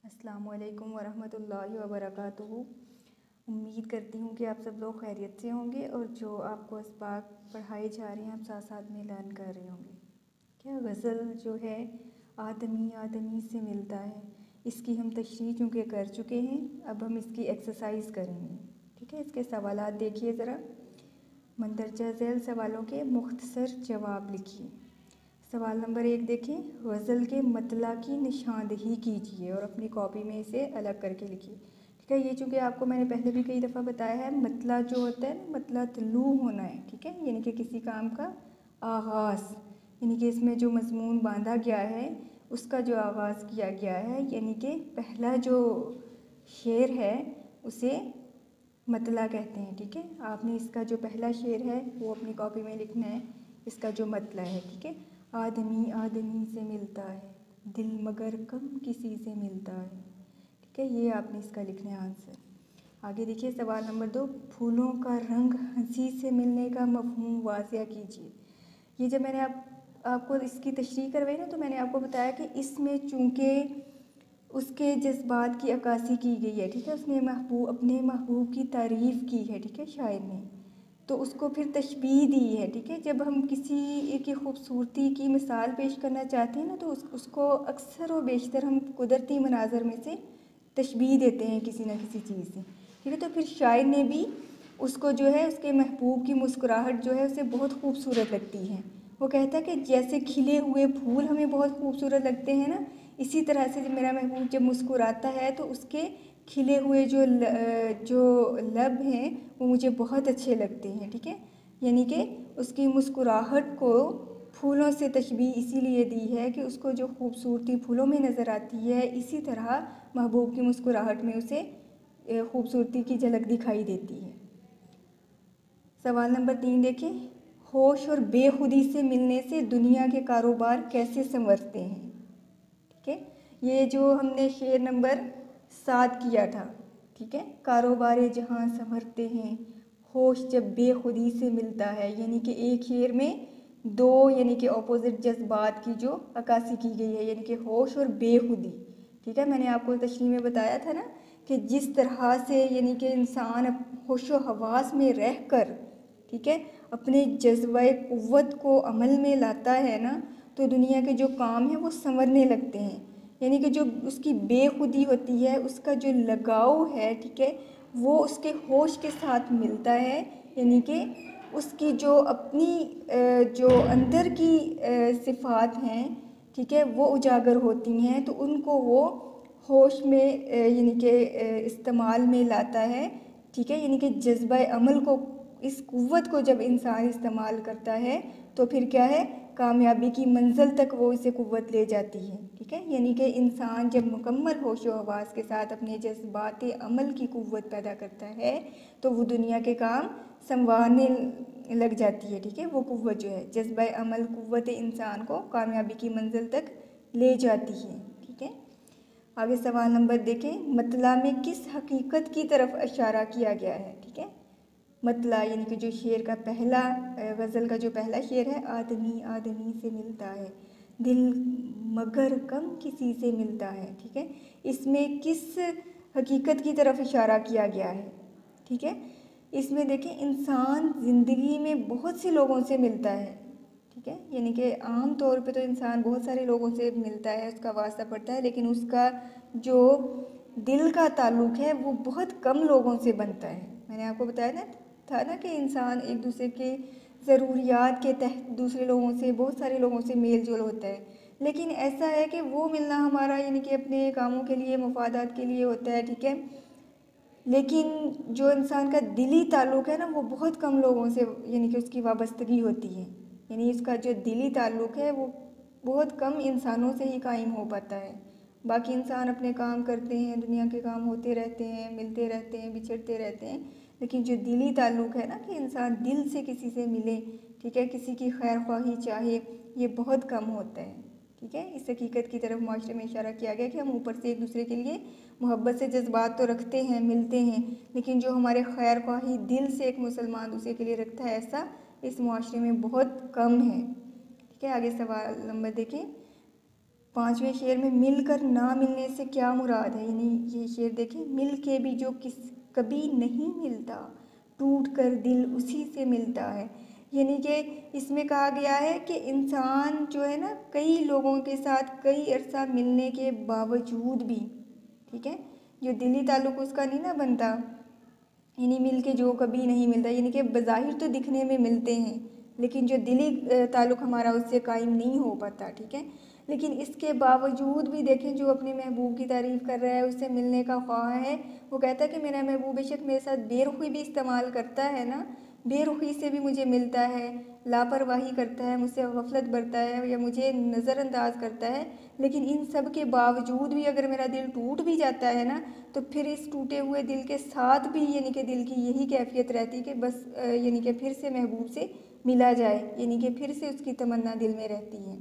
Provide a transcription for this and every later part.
अस्सलामुअलैकुम वरहमतुल्लाहि वबरकातुहू। उम्मीद करती हूँ कि आप सब लोग खैरियत से होंगे और जो आपको इसबाक पढ़ाए जा रहे हैं आप साथ साथ में लर्न कर रहे होंगे। क्या गज़ल जो है आदमी आदमी से मिलता है, इसकी हम तशरीह चूँकि कर चुके हैं, अब हम इसकी एक्सरसाइज करेंगे। ठीक है, इसके सवालात देखिए ज़रा। मंदरजा झैल सवालों के मुख्तसर जवाब लिखिए। सवाल नंबर 1 देखें, गज़ल के मतला की निशानदही कीजिए और अपनी कॉपी में इसे अलग करके लिखिए। ठीक है, ये चूँकि आपको मैंने पहले भी कई दफ़ा बताया है, मतला जो होता है ना, मतला तलू होना है। ठीक है, यानी कि किसी काम का आगाज़, यानी कि इसमें जो मज़मून बांधा गया है उसका जो आगाज़ किया गया है, यानी कि पहला जो शेर है उसे मतला कहते हैं। ठीक है, आपने इसका जो पहला शेर है वो अपनी कॉपी में लिखना है, इसका जो मतला है। ठीक है, आदमी आदमी से मिलता है, दिल मगर कम किसी से मिलता है। ठीक है, ये आपने इसका लिखना है आंसर। आगे देखिए सवाल नंबर 2, फूलों का रंग हंसी से मिलने का मफ़हूम वाज़िया कीजिए। ये जब मैंने आपको इसकी तशरीह करवाई ना, तो मैंने आपको बताया कि इसमें चूँकि उसके जज्बात की अक्कासी की गई है। ठीक है, उसने अपने महबूब की तारीफ़ की है। ठीक है, शायर ने तो उसको फिर तशबीह दी है। ठीक है, जब हम किसी की खूबसूरती की मिसाल पेश करना चाहते हैं ना, तो उसको अक्सर व बेशतर हम कुदरती मनाज़र में से तशबीह देते हैं किसी न किसी चीज़ से। ठीक है, तो फिर शायर ने भी उसको जो है उसके महबूब की मुस्कुराहट जो है उसे बहुत खूबसूरत लगती है। वो कहता है कि जैसे खिले हुए फूल हमें बहुत खूबसूरत लगते हैं ना, इसी तरह से जब मेरा महबूब जब मुस्कुराता है तो उसके खिले हुए जो लब हैं वो मुझे बहुत अच्छे लगते हैं। ठीक है, यानी कि उसकी मुस्कुराहट को फूलों से तशबीह इसीलिए दी है कि उसको जो खूबसूरती फूलों में नज़र आती है, इसी तरह महबूब की मुस्कुराहट में उसे खूबसूरती की झलक दिखाई देती है। सवाल नंबर 3 देखें, होश और बेखुदी से मिलने से दुनिया के कारोबार कैसे संवरते हैं। ठीक है, ये जो हमने शेर नंबर 7 किया था। ठीक है, कारोबार जहाँ संवरते हैं, होश जब बेखुदी से मिलता है, यानी कि एक शेर में दो यानी कि अपोजिट जज्बात की जो अक्कासी की गई है, यानी कि होश और बेखुदी। ठीक है, मैंने आपको तशरीह में बताया था ना कि जिस तरह से यानी कि इंसान होशो हवास में रह कर, ठीक है, अपने जज्बा क़ुव्वत को अमल में लाता है ना, तो दुनिया के जो काम हैं वो संवरने लगते हैं। यानी कि जो उसकी बेखुदी होती है, उसका जो लगाव है, ठीक है, वो उसके होश के साथ मिलता है। यानी कि उसकी जो अपनी जो अंदर की सिफ़ात हैं, ठीक है, वो उजागर होती हैं, तो उनको वो होश में यानी कि इस्तेमाल में लाता है। ठीक है, यानी कि जज्बा अमल को, इस क़ुव्वत को जब इंसान इस्तेमाल करता है तो फिर क्या है, कामयाबी की मंजिल तक वो इसे क़ुव्वत ले जाती है। ठीक है, यानी कि इंसान जब मुकम्मल होशो हवास के साथ अपने जज्बात अमल की क़ुव्वत पैदा करता है तो वो दुनिया के काम संवारने लग जाती है। ठीक है, वो क़ुव्वत जो है जज्बा अमल क़ुव्वत इंसान को कामयाबी की मंजिल तक ले जाती है। ठीक है, आगे सवाल नंबर देखें, मतला में किस हकीकत की तरफ इशारा किया गया है। ठीक है, मतला यानी कि जो शेर का पहला गज़ल का जो पहला शेर है, आदमी आदमी से मिलता है, दिल मगर कम किसी से मिलता है। ठीक है, इसमें किस हकीकत की तरफ इशारा किया गया है। ठीक है, इसमें देखें, इंसान ज़िंदगी में बहुत से लोगों से मिलता है। ठीक है, यानी कि आम तौर पे तो इंसान बहुत सारे लोगों से मिलता है, उसका वास्ता पड़ता है, लेकिन उसका जो दिल का ताल्लुक़ है वो बहुत कम लोगों से बनता है। मैंने आपको बताया था ना कि इंसान एक दूसरे के ज़रूरियात के तहत दूसरे लोगों से, बहुत सारे लोगों से मेल जोल होता है, लेकिन ऐसा है कि वो मिलना हमारा यानी कि अपने कामों के लिए, मफादात के लिए होता है। ठीक है, लेकिन जो इंसान का दिली ताल्लुक़ है ना, वो बहुत कम लोगों से यानी कि उसकी वाबस्तगी होती है। यानी इसका जो दिली ताल्लुक़ है वो बहुत कम इंसानों से ही कायम हो पाता है। बाकी इंसान अपने काम करते हैं, दुनिया के काम होते रहते हैं, मिलते रहते हैं, बिछड़ते रहते हैं, लेकिन जो दिली ताल्लुक़ है ना कि इंसान दिल से किसी से मिले, ठीक है, किसी की खैर ख्वाही चाहे, ये बहुत कम होता है। ठीक है, इस हकीकत की तरफ माशरे में इशारा किया गया कि हम ऊपर से एक दूसरे के लिए मोहब्बत से जज्बात तो रखते हैं, मिलते हैं, लेकिन जो हमारे खैर ख्वाही दिल से एक मुसलमान दूसरे के लिए रखता है, ऐसा इस माशरे में बहुत कम है। ठीक है, आगे सवाल नंबर देखें, 5वें शेर में मिलकर ना मिलने से क्या मुराद है, यानी ये शेर देखें, मिल के भी जो कभी नहीं मिलता, टूट कर दिल उसी से मिलता है। यानी कि इसमें कहा गया है कि इंसान जो है ना, कई लोगों के साथ कई अरसा मिलने के बावजूद भी, ठीक है, जो दिली ताल्लुक़ उसका नहीं ना बनता, यानी मिल के जो कभी नहीं मिलता, यानी कि बज़ाहिर तो दिखने में मिलते हैं लेकिन जो दिली ताल्लुक़ हमारा उससे कायम नहीं हो पाता, ठीक है। लेकिन इसके बावजूद भी देखें, जो अपने महबूब की तारीफ़ कर रहा है, उससे मिलने का ख्वाह है, वो कहता है कि मेरा महबूब बेशक मेरे साथ बेरुखी भी इस्तेमाल करता है ना, बेरुखी से भी मुझे मिलता है, लापरवाही करता है, मुझसे गफलत बरता है या मुझे नज़रअंदाज करता है, लेकिन इन सब के बावजूद भी अगर मेरा दिल टूट भी जाता है ना, तो फिर इस टूटे हुए दिल के साथ भी यानी कि दिल की यही कैफियत रहती कि बस यानी कि फिर से महबूब से मिला जाए, यानी कि फिर से उसकी तमन्ना दिल में रहती है।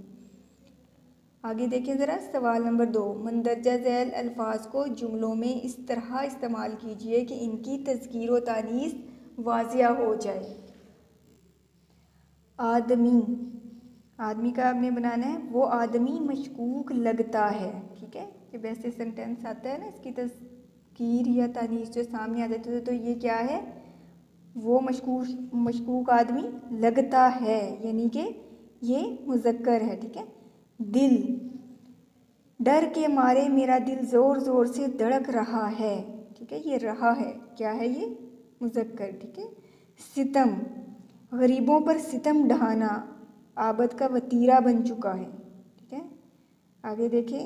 आगे देखें ज़रा सवाल नंबर 2, मंदरजा झैल अल्फाज को जुमलों में इस तरह इस्तेमाल कीजिए कि इनकी तज़कीर व तानीस वाज़िया हो जाए। आदमी, आदमी का आपने बनाना है, वो आदमी मशकूक लगता है, ठीक है, कि वैसे सेंटेंस आता है ना, इसकी तज़कीर या तानीस जो सामने आ जाती है, तो ये क्या है, वो मशकूक आदमी लगता है, यानी कि ये मुज़क्कर है, ठीक है। दिल, डर के मारे मेरा दिल ज़ोर ज़ोर से धड़क रहा है, ठीक है, ये रहा है, क्या है ये, मुज़क्कर, ठीक है। सितम, गरीबों पर सितम ढाना आबद का वतीरा बन चुका है, ठीक है। आगे देखें,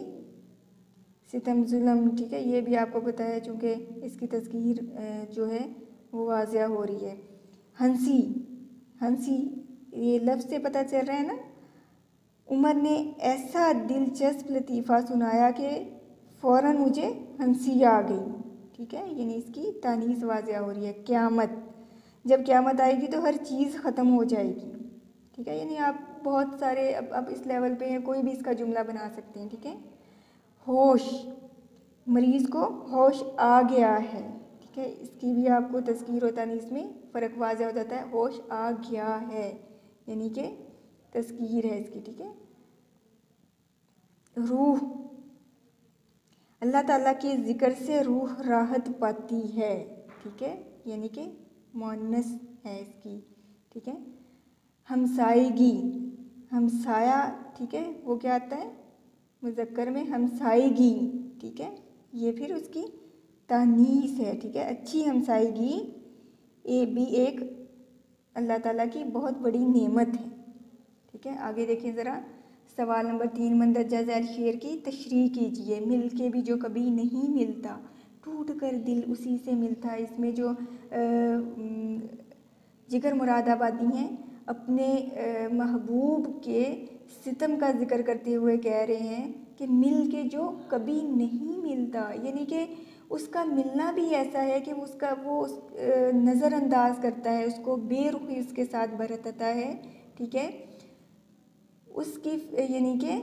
सितम जुल्म, ठीक है, ये भी आपको पता है चूँकि इसकी तज़कीर जो है वो वाज़िया हो रही है। हंसी, हंसी, ये लफ्ज़ से पता चल रहा है ना, उमर ने ऐसा दिलचस्प लतीफ़ा सुनाया कि फ़ौरन मुझे हंसी आ गई, ठीक है, यानी इसकी तानीस वाज़िया हो रही है। क़यामत, जब क़यामत आएगी तो हर चीज़ ख़त्म हो जाएगी, ठीक है, यानी आप बहुत सारे अब इस लेवल पे हैं, कोई भी इसका जुमला बना सकते हैं, ठीक है। होश, मरीज़ को होश आ गया है, ठीक है, इसकी भी आपको तज़कीर और तानीस में फ़र्क वाज़िया हो जाता है। होश आ गया है यानी कि तज़कीर है इसकी, ठीक है। रूह, अल्लाह ताला के ज़िक्र से रूह राहत पाती है, ठीक है, यानी कि मुअन्नस है इसकी, ठीक है। हमसायगी, हमसाया, ठीक है, वो क्या आता है, मुज़क्कर में हमसायगी, ठीक है, ये फिर उसकी तानीस है, ठीक है। अच्छी हमसायगी ये भी एक अल्लाह ताला की बहुत बड़ी नेमत है, ठीक है। आगे देखें ज़रा सवाल नंबर 3, मंदरजा झैल शेर की तशरीह कीजिए। मिल के भी जो कभी नहीं मिलता, टूट कर दिल उसी से मिलता है। इसमें जो जिगर मुरादाबादी हैं अपने महबूब के सितम का जिक्र करते हुए कह रहे हैं कि मिल के जो कभी नहीं मिलता, यानी कि उसका मिलना भी ऐसा है कि उसका वो नज़रअंदाज करता है, उसको बेरुखी उसके साथ बरतता है, ठीक है, उसकी यानी कि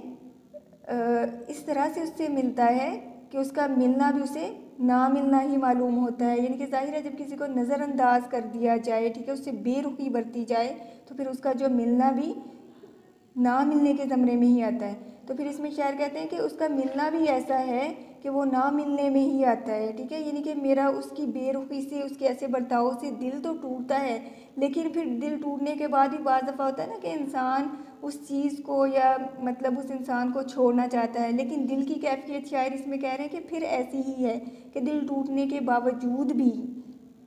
इस तरह से उससे मिलता है कि उसका मिलना भी उसे ना मिलना ही मालूम होता है। यानी कि ज़ाहिर है जब किसी को नज़रअंदाज कर दिया जाए, ठीक है, उससे बेरुखी बरती जाए, तो फिर उसका जो मिलना भी ना मिलने के ज़मरे में ही आता है। तो फिर इसमें शायर कहते हैं कि उसका मिलना भी ऐसा है कि वो ना मिलने में ही आता है, ठीक है, यानी कि मेरा उसकी बेरुखी से, उसके ऐसे बर्ताव से दिल तो टूटता है, लेकिन फिर दिल टूटने के बाद भी बाज़ दफ़ा होता है ना कि इंसान उस चीज़ को या मतलब उस इंसान को छोड़ना चाहता है, लेकिन दिल की कैफियत शायर इसमें कह रहे हैं कि फिर ऐसी ही है कि दिल टूटने के बावजूद भी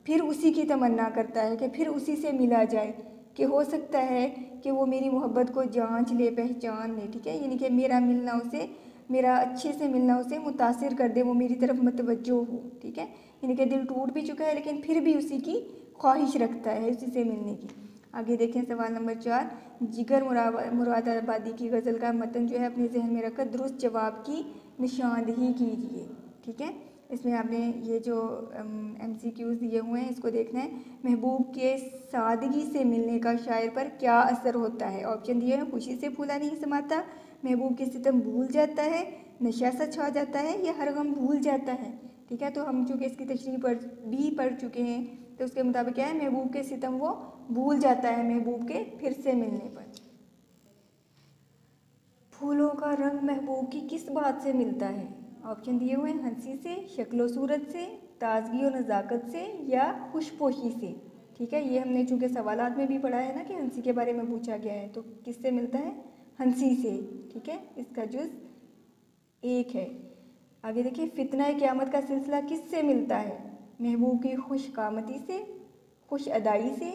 फिर उसी की तमन्ना करता है कि फिर उसी से मिला जाए, कि हो सकता है कि वो मेरी मोहब्बत को जांच ले, पहचान ले, ठीक है, यानी कि मेरा मिलना उसे, मेरा अच्छे से मिलना उसे मुतासिर कर दे, वो मेरी तरफ मुतवज्जो हो, ठीक है, यानी कि दिल टूट भी चुका है लेकिन फिर भी उसी की ख्वाहिश रखता है उसी से मिलने की। आगे देखें सवाल नंबर 4, जिगर मुरादाबादी की गज़ल का मतन जो है अपने जहन में रखकर दुरुस्त जवाब की निशानदही कीजिए, ठीक है। इसमें आपने ये जो MCQs दिए हुए हैं इसको देखना है। महबूब के सादगी से मिलने का शायर पर क्या असर होता है। ऑप्शन दिए हैं, खुशी से फूला नहीं समाता, महबूब के सितम भूल जाता है, नशा सा छा जाता है, या हर गम भूल जाता है, ठीक है। तो हम चूँकि इसकी तशरीह पढ़ चुके हैं, तो उसके मुताबिक क्या है, महबूब के सितम वो भूल जाता है महबूब के फिर से मिलने पर। फूलों का रंग महबूब की किस बात से मिलता है? ऑप्शन दिए हुए हैं, हंसी से, शक्लो सूरत से, ताजगी और नज़ाकत से, या खुशपोशी से। ठीक है, ये हमने चूँकि सवालात में भी पढ़ा है ना कि हंसी के बारे में पूछा गया है, तो किससे मिलता है? हंसी से। ठीक है, इसका जुज़ एक है। आगे देखिए, फितना क़यामत का सिलसिला किससे मिलता है? महबूब की खुशकामती से, खुश अदाई से,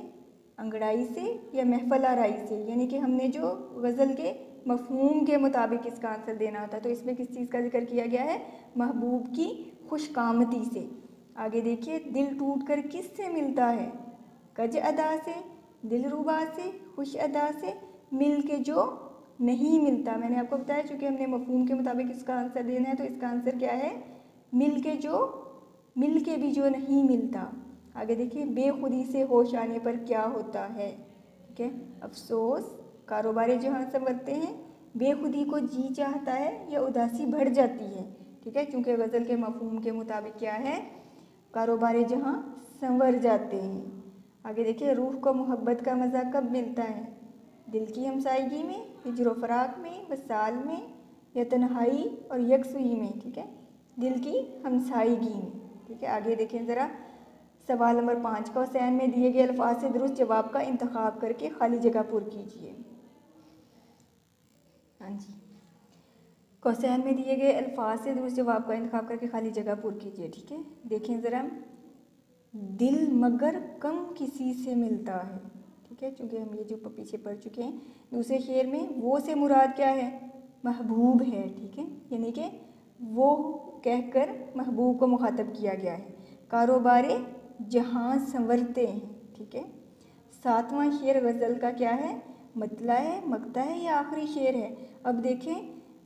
अंगड़ाई से, या महफल आराई से। यानी कि हमने जो गज़ल के मफ़हूम के मुताबिक इसका आंसर देना होता है, तो इसमें किस चीज़ का जिक्र किया गया है? महबूब की खुशकामती से। आगे देखिए, दिल टूट कर किससे मिलता है? कज अदा से, दिलरुबा से, खुश अदा से, मिल के जो नहीं मिलता। मैंने आपको बताया चूँकि हमने मफ़हूम के मुताबिक इसका आंसर देना है, तो इसका आंसर क्या है? मिल के भी जो नहीं मिलता। आगे देखिए, बेखुदी से होश आने पर क्या होता है? ठीक है, अफसोस, कारोबार जहाँ संवरते हैं, बेखुदी को जी चाहता है, या उदासी बढ़ जाती है। ठीक है, क्योंकि गज़ल के मफ़हूम के मुताबिक क्या है? कारोबार जहाँ संवर जाते हैं। आगे देखिए, रूह को मोहब्बत का मज़ा कब मिलता है? दिल की हमसायगी में, हिज्र फ़राक में, वसाल में, या तन्हाई और यकसुई में। ठीक है, दिल की हमसायगी में। ठीक है, आगे देखें ज़रा सवाल नंबर 5 का, हुसैन में दिए गए अल्फाज से दुरुस्त जवाब का इंतखाब करके खाली जगह पुर कीजिए। हाँ जी, क्वेश्चन में दिए गए अल्फाज से दुरुस्त जवाब का इंतखाब करके खाली जगह पुर कीजिए। ठीक है, देखें ज़रा, दिल मगर कम किसी से मिलता है। ठीक है, चूँकि हम ये जो पीछे पढ़ चुके हैं। दूसरे शेर में वो से मुराद क्या है? महबूब है। ठीक है, यानी कि वो कहकर महबूब को मुखातब किया गया है। कारोबारे जहाँ संवरते हैं। ठीक है, 7वां शेर गज़ल का क्या है? मतला है, मक्ता है, या आखिरी शेर है? अब देखें,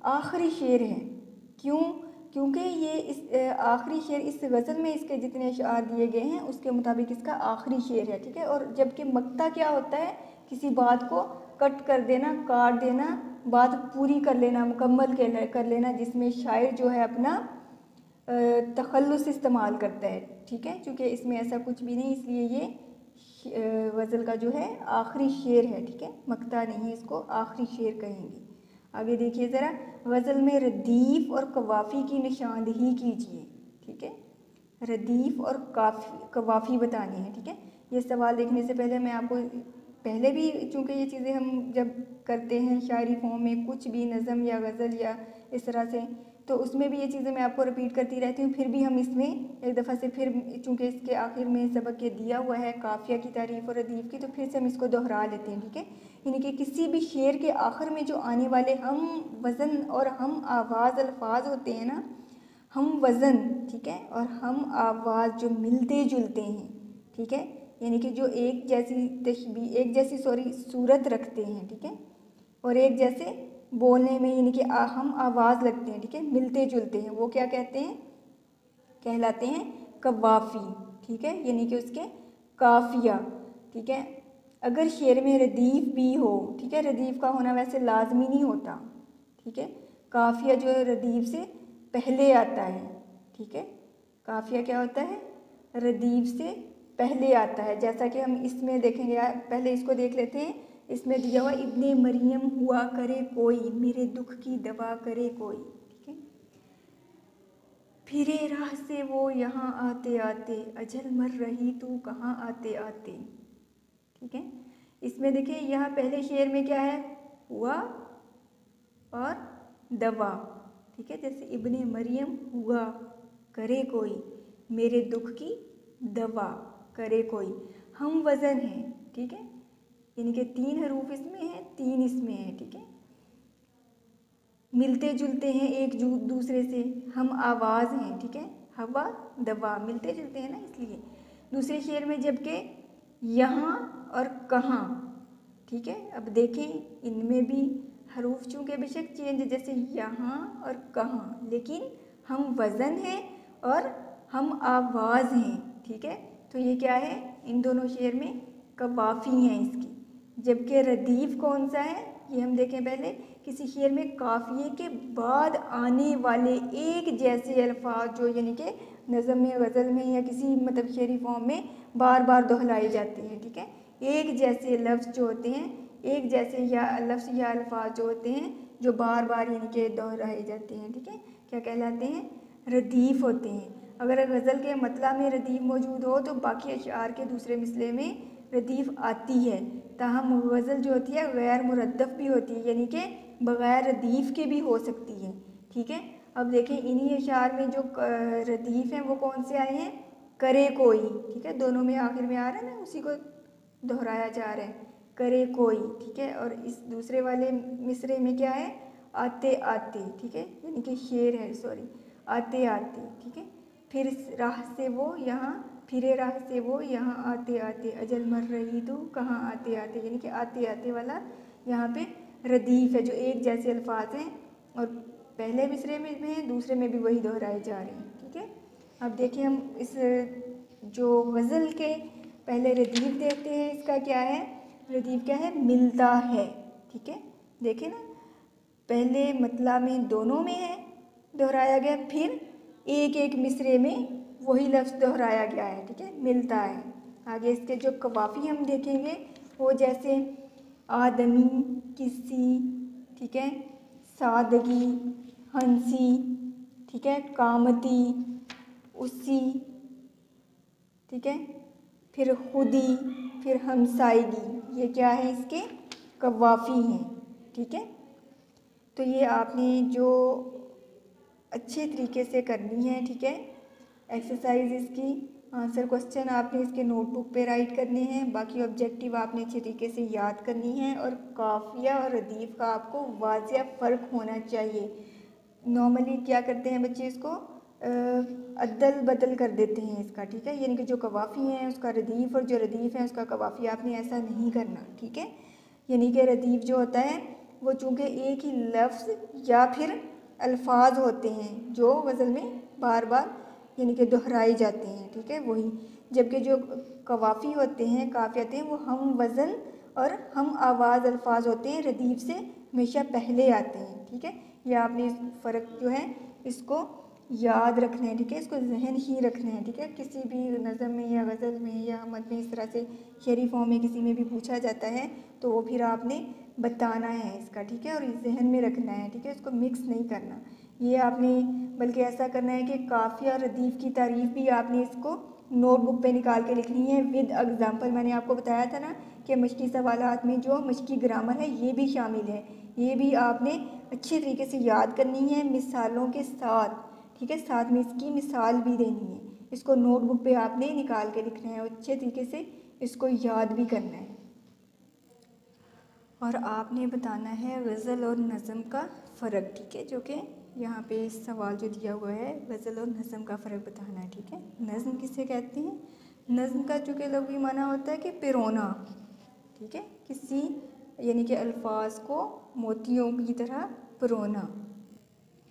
आखिरी शेर है। क्यों? क्योंकि ये इस आखिरी शेर इस गज़ल में इसके जितने अशआर दिए गए हैं उसके मुताबिक इसका आखिरी शेर है। ठीक है, और जबकि मक्ता क्या होता है? किसी बात को कट कर देना, काट देना, बात पूरी कर लेना, मुकम्मल कर लेना, जिसमें शायर जो है अपना तखल्लुस इस्तेमाल करता है। ठीक है, चूँकि इसमें ऐसा कुछ भी नहीं, इसलिए ये गज़ल का जो है आखिरी शेर है। ठीक है, मक्ता नहीं, इसको आखिरी शेर कहेंगे। आगे देखिए ज़रा, गज़ल में रदीफ़ और कवाफ़ी की निशानदही कीजिए। ठीक है, रदीफ़ और कवाफ़ी बताने हैं। ठीक है, ये सवाल देखने से पहले मैं आपको पहले भी, चूँकि ये चीज़ें हम जब करते हैं शायरी फॉर्म में, कुछ भी नज़म या गज़ल या इस तरह से, तो उसमें भी ये चीज़ें मैं आपको रिपीट करती रहती हूँ। फिर भी हम इसमें एक दफ़ा से फिर, चूँकि इसके आखिर में सबक ये दिया हुआ है काफ़िया की तारीफ़ और रदीफ़ की, तो फिर से हम इसको दोहरा लेते हैं। ठीक है, यानी कि किसी भी शेर के आखिर में जो आने वाले हम वज़न और हम आवाज़ अल्फाज होते हैं ना, हम वज़न, ठीक है, और हम आवाज़ जो मिलते जुलते हैं। ठीक है, यानी कि जो एक जैसी सूरत रखते हैं। ठीक है, और एक जैसे बोलने में, यानी कि हम आवाज़ लगते हैं। ठीक है, मिलते जुलते हैं, वो क्या कहते हैं? कहलाते हैं कवाफ़ी। ठीक है, यानी कि उसके काफ़िया। ठीक है, अगर शेर में रदीफ़ भी हो, ठीक है, रदीफ़ का होना वैसे लाजमी नहीं होता। ठीक है, काफ़िया जो है रदीफ़ से पहले आता है। ठीक है, काफ़िया क्या होता है? रदीफ़ से पहले आता है। जैसा कि हम इसमें देखेंगे, पहले इसको देख लेते हैं। इसमें दिया हुआ, इब्ने मरियम हुआ करे कोई, मेरे दुख की दवा करे कोई। ठीक है, फिरे राह से वो यहाँ आते आते, अजल मर रही तू कहाँ आते आते। ठीक है, इसमें देखिए, यहाँ पहले शेर में क्या है? हुआ और दवा। ठीक है, जैसे इब्ने मरियम हुआ करे कोई, मेरे दुख की दवा करे कोई, हम वज़न हैं। ठीक है, यानी कि 3 हरूफ इसमें है, 3 इसमें है। ठीक है, मिलते जुलते हैं एक दूसरे से, हम आवाज़ हैं। ठीक है, हवा दवा मिलते जुलते हैं ना, इसलिए। दूसरे शेर में जबकि यहाँ और कहाँ। ठीक है, अब देखें, इनमें भी हरूफ चूँकि बेशक चेंज, जैसे यहाँ और कहाँ, लेकिन हम वज़न हैं और हम आवाज़ हैं। ठीक है, तो ये क्या है? इन दोनों शेर में कवाफ़ी हैं इसकी। जबकि रदीफ़ कौन सा है? ये हम देखें पहले। किसी शेर में काफ़िए के बाद आने वाले एक जैसे अल्फाज जो, यानी कि नज़म में, गज़ल में, या किसी मतलब शेरी फॉर्म में बार बार दोहराए जाते हैं। ठीक है, एक जैसे लफ्ज़ जो होते हैं, एक जैसे या लफ्ज़ या अल्फाज जो होते हैं, जो बार बार यानी कि दोहराए जाते हैं, ठीक है, क्या कहलाते हैं? रदीफ़ होते हैं। अगर गज़ल के मतला में रदीफ़ मौजूद हो तो बाकी अशआर के दूसरे मिसले में रदीफ़ आती है। ताहम गज़ल जो होती है गैर मुरद्दफ़ भी होती है, यानी कि बग़ैर रदीफ़ के भी हो सकती है, ठीक है। अब देखें इन्हीं अशआर में जो रदीफ़ हैं वो कौन से आए हैं? करे कोई, ठीक है, दोनों में आखिर में आ रहा है ना, उसी को दोहराया जा रहा है, करे कोई, ठीक है। और इस दूसरे वाले मिसरे में क्या है? आते आते, ठीक है, यानी कि शेर है, सॉरी, आते आते, ठीक है। फिर राह से वो यहाँ, फिरे राह से वो यहाँ, आते आते अजल मर रही तू कहाँ, आते आते, यानी कि आते आते वाला यहाँ पे रदीफ़ है, जो एक जैसे अल्फाज हैं और पहले मिसरे में है, दूसरे में भी वही दोहराए जा रहे हैं, ठीक है। अब देखिए हम इस जो गज़ल के पहले रदीफ़ देखते हैं, इसका क्या है? रदीफ़ क्या है? मिलता है, ठीक है। देखिए ना, पहले मतला में दोनों में है दोहराया गया, फिर एक एक मिसरे में वही लफ्ज़ दोहराया गया है, ठीक है, मिलता है। आगे इसके जो कवाफ़ी हम देखेंगे वो जैसे आदमी, किसी, ठीक है, सादगी, हंसी, ठीक है, कामती, उसी, ठीक है, फिर खुदी, फिर हमसायगी, ये क्या है? इसके कवाफ़ी हैं, ठीक है। तो ये आपने जो अच्छे तरीके से करनी है, ठीक है, एक्सरसाइज इसकी, आंसर क्वेश्चन आपने इसके नोटबुक पे राइट करने हैं, बाकी ऑब्जेक्टिव आपने अच्छे तरीके से याद करनी है, और काफिया और रदीफ़ का आपको वाज़िया फ़र्क होना चाहिए। नॉर्मली क्या करते हैं बच्चे, इसको अदल बदल कर देते हैं इसका, ठीक है, यानी कि जो कवाफ़ी हैं उसका रदीफ़ और जो रदीफ़ है उसका कवाफ़ी, आपने ऐसा नहीं करना, ठीक है। यानी कि रदीफ़ जो होता है वो चूँकि एक ही लफ्ज़ या फिर अल्फाज होते हैं जो गज़ल में बार बार यानी कि दोहराए जाते हैं, ठीक है, वही। जबकि जो कवाफ़ी होते हैं, काफ़िया होते हैं, वो हम वज़न और हम आवाज़ अल्फाज होते हैं, रदीफ़ से हमेशा पहले आते हैं, ठीक है। ये आपने इस फ़र्क जो है इसको याद रखना है, ठीक है, इसको जहन ही रखना है, ठीक है। किसी भी नज़म में या गज़ल में या हमद में इस तरह से शेरी फॉर्म में किसी में भी पूछा जाता है तो वो फिर आपने बताना है इसका, ठीक है, और जहन में रखना है, ठीक है, इसको मिक्स नहीं करना। ये आपने बल्कि ऐसा करना है कि काफ़िया और रदीफ़ की तारीफ़ भी आपने इसको नोटबुक पे निकाल के लिखनी है विद एग्ज़ाम्पल। मैंने आपको बताया था ना कि मश्की सवालात में जो मश्की ग्रामर है ये भी शामिल है, ये भी आपने अच्छे तरीके से याद करनी है मिसालों के साथ, ठीक है, साथ में इसकी मिसाल भी देनी है। इसको नोटबुक पे आपने निकाल के लिखना है और अच्छे तरीके से इसको याद भी करना है। और आपने बताना है गज़ल और नज़म का फ़र्क, ठीक है, जो कि यहाँ पे सवाल जो दिया हुआ है, गज़ल और नज़म का फ़र्क बताना है, ठीक है। नज़म किसे कहते हैं? नज़म का चूँकि लग़वी माना होता है कि पिरोना, ठीक है, किसी यानी कि अल्फाज को मोतियों की तरह पिरोना।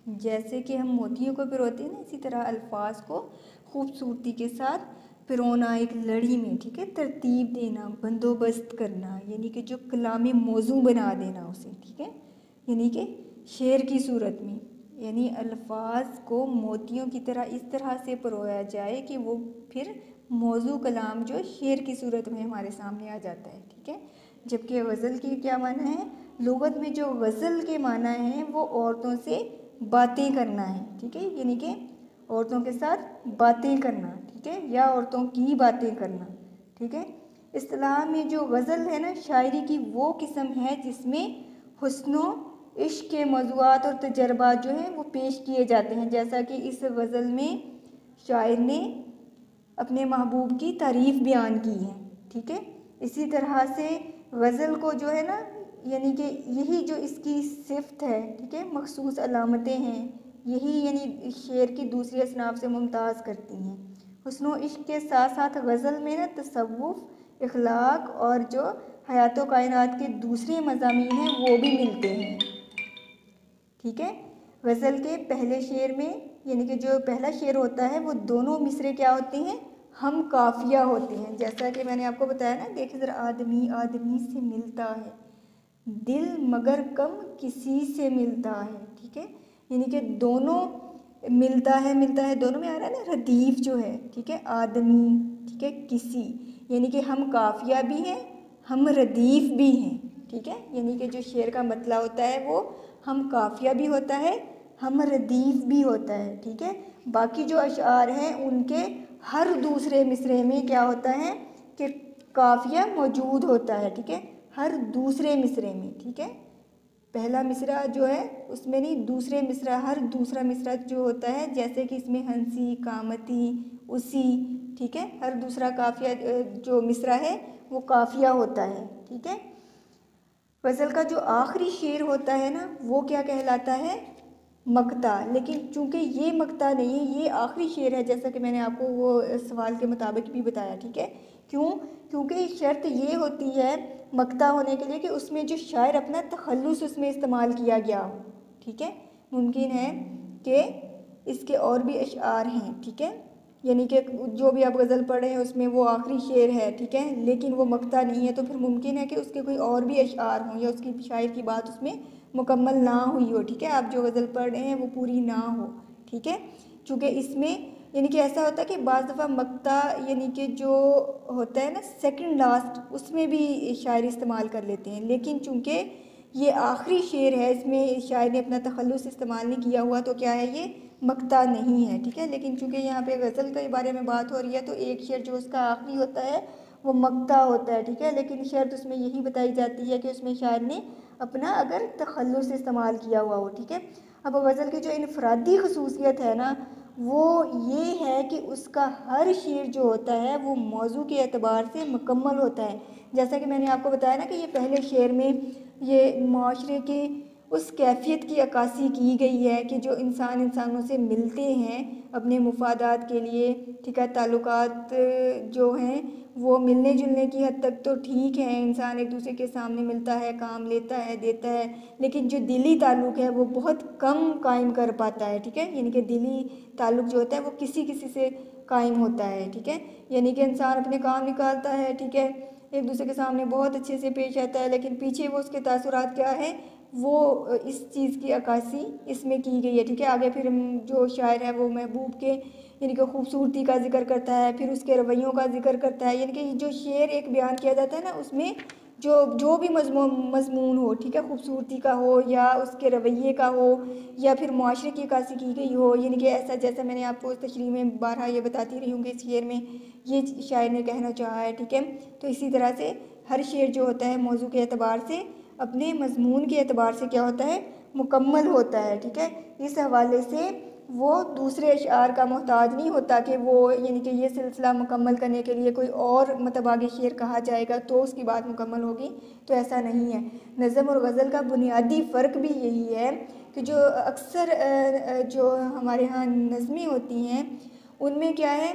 जैसे कि हम मोतियों को पिरोते हैं ना, इसी तरह अल्फाज को खूबसूरती के साथ पिरोना, एक लड़ी में, ठीक है, तरतीब देना, बंदोबस्त करना, यानी कि जो कलामी मौजू बना देना उसे, ठीक है, यानी कि शेर की सूरत में, यानी अल्फाज को मोतियों की तरह इस तरह से पिरोया जाए कि वो फिर मौजू कलाम जो शेर की सूरत में हमारे सामने आ जाता है, ठीक है। जबकि गज़ल की क्या माना है? लुगत में जो गज़ल के माना है वो औरतों से बातें करना है, ठीक है, यानी कि औरतों के साथ बातें करना, ठीक है, या औरतों की बातें करना, ठीक है। इस्तिलाह में जो गज़ल है ना, शायरी की वो किस्म है जिसमें हुस्नो इश्क के मौज़ूआत और तजर्बात जो हैं वो पेश किए जाते हैं। जैसा कि इस गज़ल में शायर ने अपने महबूब की तारीफ़ बयान की है, ठीक है। इसी तरह से गज़ल को जो है ना, यानी कि यही जो इसकी सिफ़त है, ठीक है, मखसूस अलामतें हैं, यही यानी शेर की दूसरी असनाफ से मुमताज़ करती हैं। हुस्न व इश्क के साथ साथ गज़ल में ना तसव्वुफ़, इखलाक और जो हयात व कायनात के दूसरे मज़ामीन हैं वो भी मिलते हैं, ठीक है। गज़ल के पहले शेर में यानी कि जो पहला शेर होता है वो दोनों मिसरे क्या होते हैं? हम काफिया होते हैं। जैसा कि मैंने आपको बताया ना, देखिए ज़रा, आदमी आदमी से मिलता है, दिल मगर कम किसी से मिलता है, ठीक है, यानी कि दोनों मिलता है दोनों में आ रहा है ना रदीफ़ जो है, ठीक है, आदमी, ठीक है, किसी, यानी कि हम काफिया भी हैं, हम रदीफ़ भी हैं, ठीक है, यानी कि जो शेर का मतलब होता है वो हम काफिया भी होता है, हम रदीफ भी होता है, ठीक है। बाकी जो अशआर हैं उनके हर दूसरे मिसरे में क्या होता है कि काफिया मौजूद होता है, ठीक है, हर दूसरे मिसरे में, ठीक है। पहला मिसरा जो है उसमें नहीं, दूसरे मिसरा, हर दूसरा मिसरा जो होता है, जैसे कि इसमें हंसी, कामती, उसी, ठीक है, हर दूसरा काफिया जो मिसरा है वो काफिया होता है, ठीक है। गज़ल का जो आखिरी शेर होता है ना वो क्या कहलाता है, मक्ता। लेकिन चूंकि ये मक्ता नहीं है, ये आखिरी शेर है, जैसा कि मैंने आपको वो सवाल के मुताबिक भी बताया, ठीक है। क्यों? क्योंकि शर्त ये होती है मक्ता होने के लिए कि उसमें जो शायर अपना तखल्लुस उसमें इस्तेमाल किया गया हो, ठीक है। मुमकिन है कि इसके और भी अशआर हैं, ठीक है, यानी कि जो भी आप गज़ल पढ़ रहे हैं उसमें वो आखिरी शेर है, ठीक है, लेकिन वो मक्ता नहीं है, तो फिर मुमकिन है कि उसके कोई और भी अशआर हों या उसकी शायर की बात उसमें मुकम्मल ना हुई हो, ठीक है, आप जो गज़ल पढ़ रहे हैं वो पूरी ना हो, ठीक है। चूँकि इसमें यानी कि ऐसा होता है कि बाज़ दफ़ा मक्ता यानी कि जो होता है ना सेकंड लास्ट, उसमें भी शायर इस्तेमाल कर लेते हैं, लेकिन चूँकि ये आखिरी शेर है, इसमें शायर ने अपना तखल्लुस इस्तेमाल नहीं किया हुआ, तो क्या है, ये मक्ता नहीं है, ठीक है। लेकिन चूँकि यहाँ पे गज़ल के बारे में बात हो रही है तो एक शेर जो उसका आखिरी होता है वो मक्ता होता है, ठीक है। लेकिन शर्त उसमें यही बताई जाती है कि उसमें शायर ने अपना अगर तखल्लुस इस्तेमाल किया हुआ हो, ठीक है। अब गज़ल की जो इनफरादी खसूसियत है ना वो ये है कि उसका हर शेर जो होता है वो मौजू के एतबार से मुकम्मल होता है। जैसा कि मैंने आपको बताया ना कि ये पहले शेर में ये माशरे के उस कैफियत की अक्कासी की गई है कि जो इंसान इंसानों से मिलते हैं अपने मुफादात के लिए, ठीक है, ताल्लुकात जो हैं वो मिलने जुलने की हद तक तो ठीक है, इंसान एक दूसरे के सामने मिलता है, काम लेता है, देता है, लेकिन जो दिली ताल्लुक़ है वो बहुत कम कायम कर पाता है, ठीक है। यानी कि दिली ताल्लुक़ जो होता है वो किसी किसी से कायम होता है, ठीक है। यानी कि इंसान अपने काम निकालता है, ठीक है, एक दूसरे के सामने बहुत अच्छे से पेश आता है, लेकिन पीछे वो उसके तासुरात क्या है वो इस चीज़ की अक्कासी इसमें की गई है, ठीक है। आगे फिर जो शायर है वो महबूब के यानी कि खूबसूरती का जिक्र करता है, फिर उसके रवैयों का जिक्र करता है, यानी कि जो शेर एक बयान किया जाता है ना उसमें जो भी मजमून हो, ठीक है, खूबसूरती का हो या उसके रवैये का हो या फिर मुआशरे की अक्कासी की गई हो, यानी कि ऐसा जैसा मैंने आपको तशरीह में बारहा ये बताती रही हूँ कि इस शेर में ये शायर ने कहना चाहा है, ठीक है। तो इसी तरह से हर शेर जो होता है मौजू के एतबार से अपने मजमून के एतबार से क्या होता है, मुकम्मल होता है, ठीक है। इस हवाले से वो दूसरे अशआर का मोहताज नहीं होता कि वो यानी कि ये सिलसिला मुकम्मल करने के लिए कोई और मतलब आगे शेर कहा जाएगा तो उसकी बात मुकम्मल होगी, तो ऐसा नहीं है। नज़म और गज़ल का बुनियादी फ़र्क भी यही है कि जो अक्सर जो हमारे यहाँ नज़में होती हैं उनमें क्या है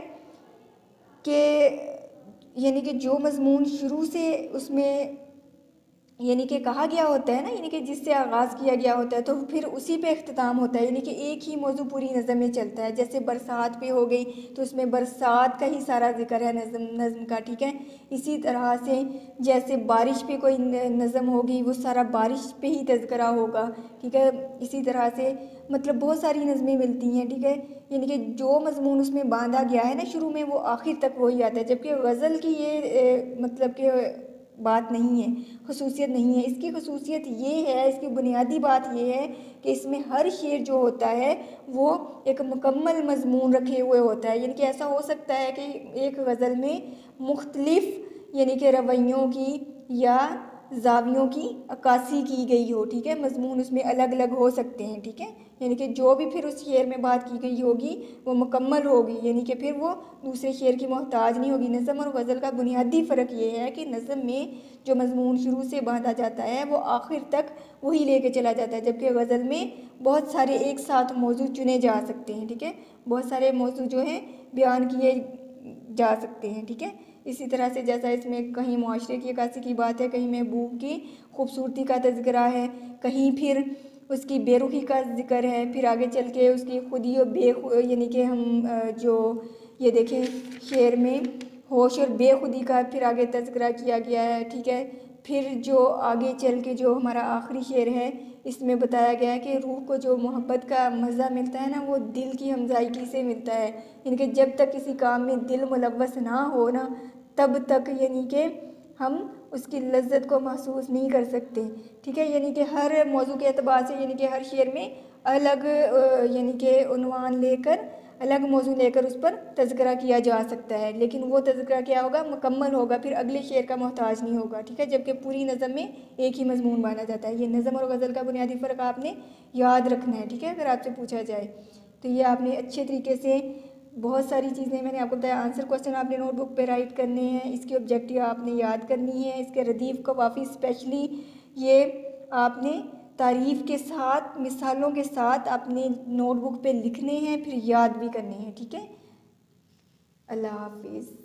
कि यानी कि जो मज़मून शुरू से उसमें यानी कि कहा गया होता है ना, यानी कि जिससे आगाज़ किया गया होता है तो फिर उसी पे इख्तिताम होता है, यानी कि एक ही मौजू पूरी नज़म में चलता है। जैसे बरसात पे हो गई तो उसमें बरसात का ही सारा जिक्र है नज़म का, ठीक है। इसी तरह से जैसे बारिश पे कोई नज़म होगी वो सारा बारिश पे ही तज़किरा होगा, ठीक है। इसी तरह से मतलब बहुत सारी नज़में मिलती हैं, ठीक है, यानी कि जो मज़मून उसमें बांधा गया है ना शुरू में वो आखिर तक वही आता है, जबकि गज़ल की ये मतलब कि बात नहीं है, खसूसियत नहीं है। इसकी खसूसियत ये है, इसकी बुनियादी बात ये है कि इसमें हर शेर जो होता है वो एक मुकम्मल मज़मून रखे हुए होता है, यानी कि ऐसा हो सकता है कि एक गज़ल में मुख्तलिफ यानी कि रवैयों की या ज़ावियों की अक्कासी की गई हो, ठीक है, मज़मून उसमें अलग अलग हो सकते हैं, ठीक है, यानी कि जो भी फिर उस शेर में बात की गई होगी वो मुकम्मल होगी, यानी कि फिर वो दूसरे शेर की मोहताज नहीं होगी। नज़म और गज़ल का बुनियादी फ़र्क ये है कि नज़म में जो मज़मून शुरू से बांधा जाता है वो आखिर तक वही लेके चला जाता है, जबकि गज़ल में बहुत सारे एक साथ मौजू चुने जा सकते हैं, ठीक है, बहुत सारे मौजू जो हैं बयान किए जा सकते हैं, ठीक है। इसी तरह से जैसा इसमें कहीं मुआशरे की अक्कासी की बात है, कहीं महबूब की खूबसूरती का तज़किरा है, कहीं फिर उसकी बेरुखी का जिक्र है, फिर आगे चल के उसकी खुदी और यानी कि हम जो ये देखें शेर में होश और बेखुदी का फिर आगे तज़किरा किया गया है, ठीक है। फिर जो आगे चल के जो हमारा आखिरी शेर है इसमें बताया गया है कि रूह को जो मोहब्बत का मज़ा मिलता है ना वो दिल की हमज़ायगी से मिलता है, यानी कि जब तक किसी काम में दिल मुलव्वस ना हो ना तब तक यानी कि हम उसकी लज्जत को महसूस नहीं कर सकते। ठीक है, यानी कि हर मौजू के एतबार से यानी कि हर शेर में अलग यानी कि उन्वान लेकर अलग मौजू लेकर उस पर तज़किरा किया जा सकता है, लेकिन वो तज़किरा क्या होगा, मुकम्मल होगा, फिर अगले शेर का मोहताज नहीं होगा। ठीक है, जबकि पूरी नज़म में एक ही मजमून माना जाता है। ये नज़म और गज़ल का बुनियादी फ़र्क आपने याद रखना है। ठीक है, अगर आपसे पूछा जाए तो ये आपने अच्छे तरीके से बहुत सारी चीज़ें मैंने आपको बताया। आंसर क्वेश्चन आपने नोटबुक पे राइट करने हैं, इसके ऑब्जेक्टिव आपने याद करनी है, इसके रदीफ़ को वाफ़ी स्पेशली ये आपने तारीफ़ के साथ मिसालों के साथ अपने नोटबुक पे लिखने हैं, फिर याद भी करने हैं। ठीक है, अल्लाह हाफिज़।